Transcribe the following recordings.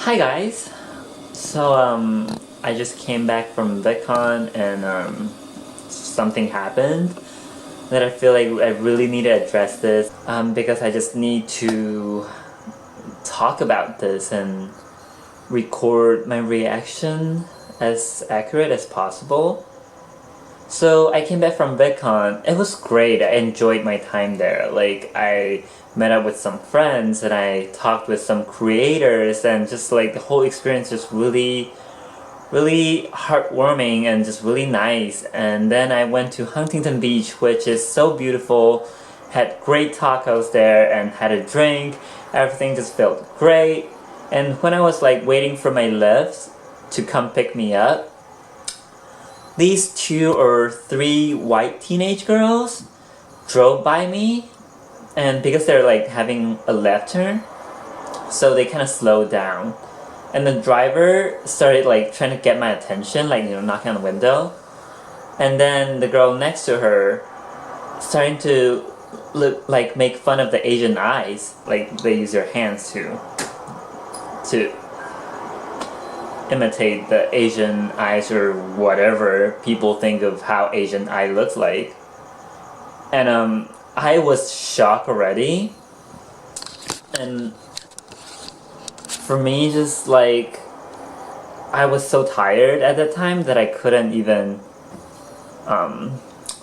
Hi guys! So I just came back from VidCon and something happened that I feel like I really need to address this because I just need to talk about this and record my reaction as accurate as possible. So I came back from VidCon. It was great. I enjoyed my time there. Like I met up with some friends and I talked with some creators and just like the whole experience just really heartwarming and just really nice. And then I went to Huntington Beach, which is so beautiful. Had great tacos there and had a drink. Everything just felt great. And when I was like waiting for my lift to come pick me up, these 2 or 3 white teenage girls drove by me, and because they're like having a left turn, so they kind of slowed down. And the driver started like trying to get my attention, like, knocking on the window. And then the girl next to her starting to look like make fun of the Asian eyes, like they use their hands to imitate the Asian eyes or whatever people think of how Asian eye looks like. And I was shocked already. And for me, just like, I was so tired at that time that I couldn't even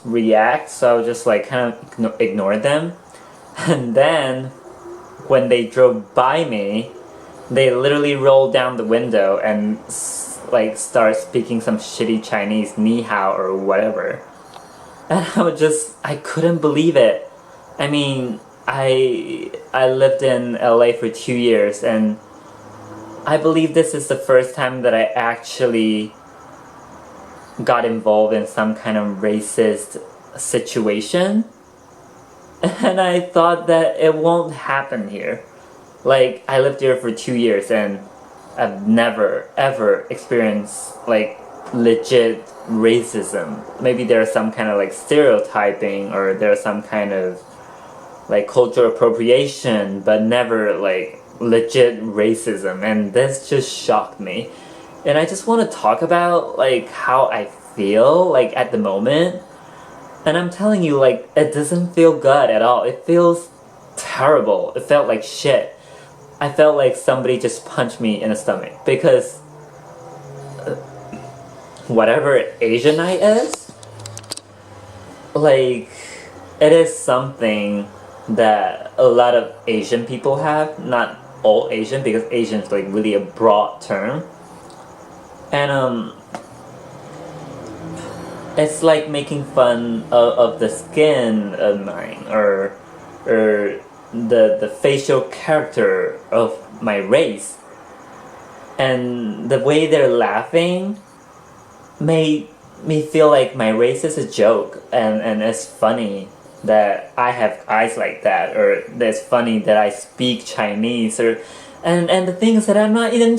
react, so I was just like kind of ignored them. And then when they drove by me, they literally rolled down the window and like start speaking some shitty Chinese, ni hao or whatever. And I couldn't believe it. I mean, I lived in LA for 2 years, and I believe this is the first time that I actually got involved in some kind of racist situation. And I thought that it won't happen here. Like, I lived here for 2 years and I've never ever experienced like legit racism. Maybe there's some kind of like stereotyping or there's some kind of like cultural appropriation, but never like legit racism, and this just shocked me. And I just want to talk about like how I feel like at the moment. And I'm telling you, like, it doesn't feel good at all. It feels terrible. It felt like shit. I felt like somebody just punched me in the stomach because whatever Asian I is, like, it is something that a lot of Asian people have. Not all Asian, because Asian is like really a broad term. And it's like making fun of the skin of mine or the facial character of my race. And the way they're laughing made me feel like my race is a joke, and it's funny that I have eyes like that, or it's funny that I speak Chinese, or and the thing is that I'm not even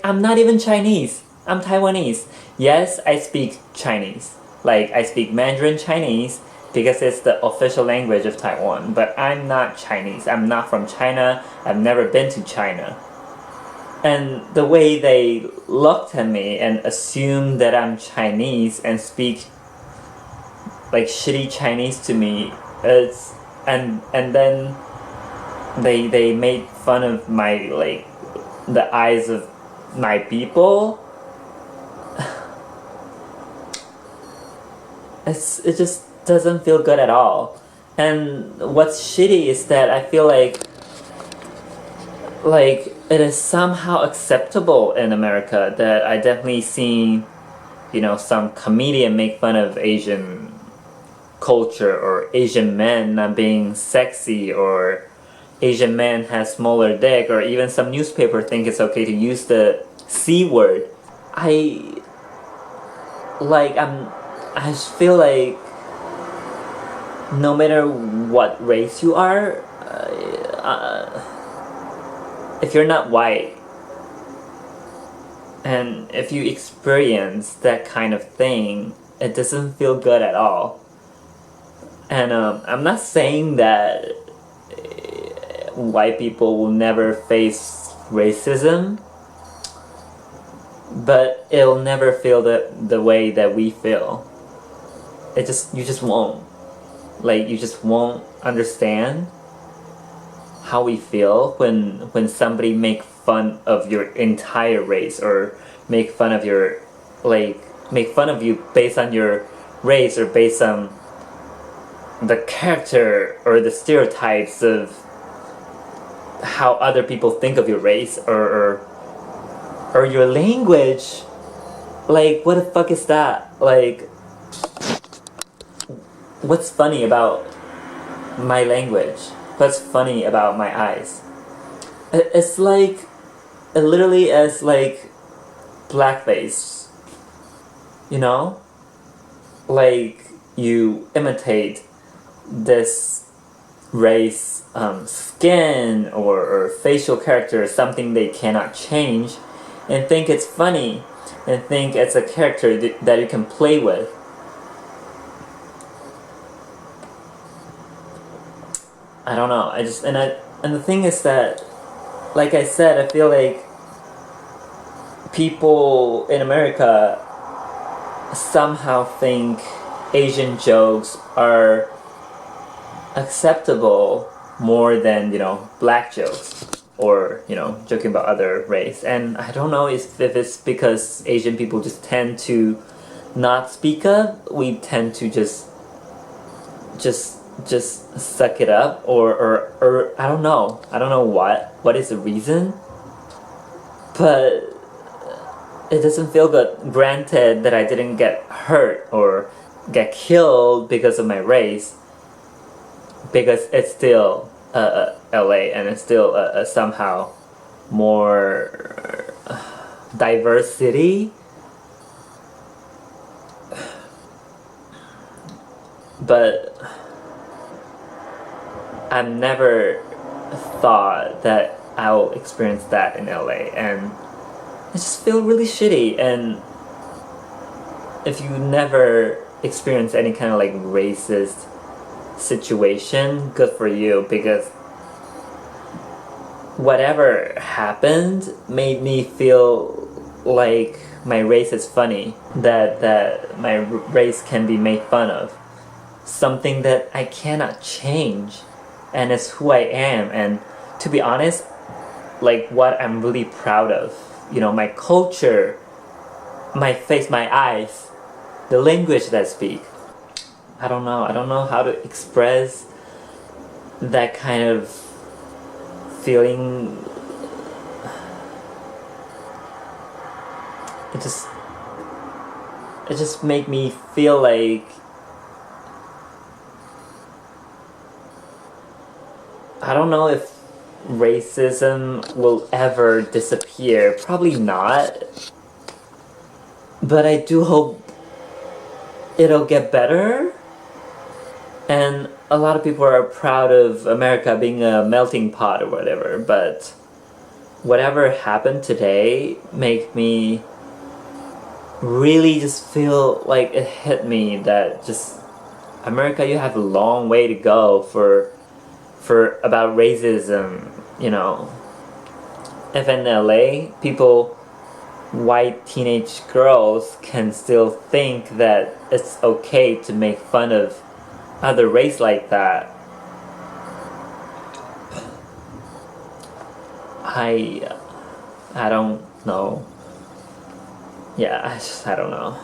I'm not even Chinese. I'm Taiwanese. Yes, I speak Chinese. Like, I speak Mandarin Chinese because it's the official language of Taiwan, but I'm not Chinese. I'm not from China. I've never been to China. And the way they looked at me and assumed that I'm Chinese and speak like shitty Chinese to me, it's and then they made fun of my like the eyes of my people. It just doesn't feel good at all. And what's shitty is that I feel like it is somehow acceptable in America that I definitely seen, some comedian make fun of Asian culture, or Asian men not being sexy, or Asian men has smaller dick, or even some newspaper think it's okay to use the C word. I just feel like no matter what race you are, if you're not white, and if you experience that kind of thing, it doesn't feel good at all. And I'm not saying that white people will never face racism, but it'll never feel the way that we feel. You just won't. Like, you just won't understand how we feel when somebody make fun of your entire race, or make fun of your, like, make fun of you based on your race, or based on the character or the stereotypes of how other people think of your race, or your language. Like, what the fuck is that? Like, what's funny about my language? What's funny about my eyes? It's like, it literally is like blackface, you know? Like, you imitate this race skin or facial character, something they cannot change, and think it's funny, and think it's a character that you can play with. I don't know. And the thing is that, like I said, I feel like people in America somehow think Asian jokes are acceptable more than, black jokes, or, joking about other race. And I don't know if it's because Asian people just tend to not speak up. We tend to just suck it up, or I don't know. I don't know what is the reason, but it doesn't feel good. Granted that I didn't get hurt or get killed because of my race, because it's still LA, and it's still somehow more diverse city. But I've never thought that I'll experience that in LA, and I just feel really shitty. And if you never experience any kind of like racist situation, good for you, because whatever happened made me feel like my race is funny, that my race can be made fun of, something that I cannot change, and it's who I am. And to be honest, like, what I'm really proud of, my culture, my face, my eyes, the language that I speak. I don't know how to express that kind of feeling. It just make me feel like, I don't know if racism will ever disappear. Probably not. But I do hope it'll get better. And a lot of people are proud of America being a melting pot or whatever, but whatever happened today make me really just feel like it hit me that just, America, you have a long way to go for about racism, If in LA, white teenage girls can still think that it's okay to make fun of other race like that, I don't know. Yeah, I don't know.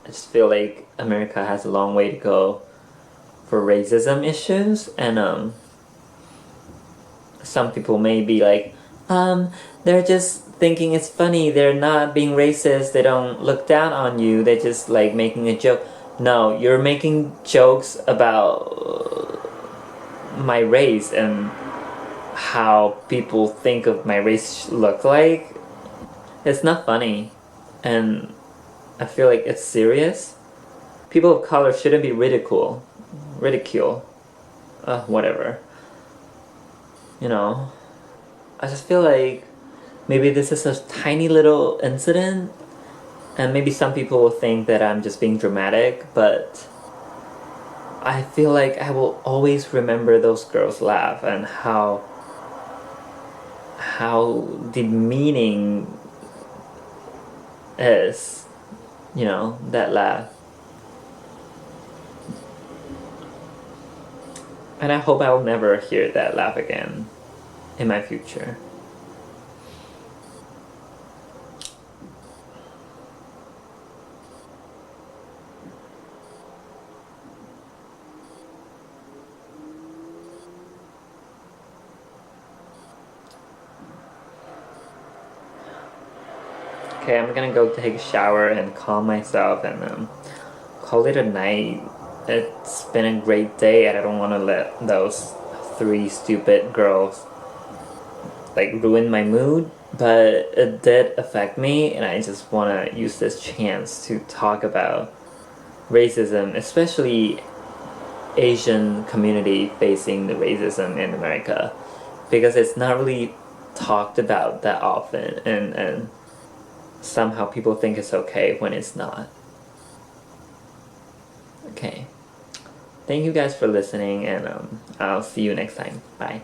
I just feel like America has a long way to go for racism issues, and some people may be like, they're just thinking it's funny, they're not being racist, they don't look down on you, they're just like making a joke. No, you're making jokes about my race and how people think of my race look like. It's not funny, and I feel like it's serious. People of color shouldn't be ridicule. Whatever. I just feel like maybe this is a tiny little incident, And maybe some people will think that I'm just being dramatic, but I feel like I will always remember those girls' laugh and how demeaning is, you know, that laugh. And I hope I'll never hear that laugh again in my future. Okay, I'm gonna go take a shower and calm myself and call it a night. It's been a great day and I don't want to let those 3 stupid girls like ruin my mood, but it did affect me and I just want to use this chance to talk about racism, especially Asian community facing the racism in America, because it's not really talked about that often, and somehow people think it's okay when it's not. Okay. Thank you guys for listening, and I'll see you next time. Bye.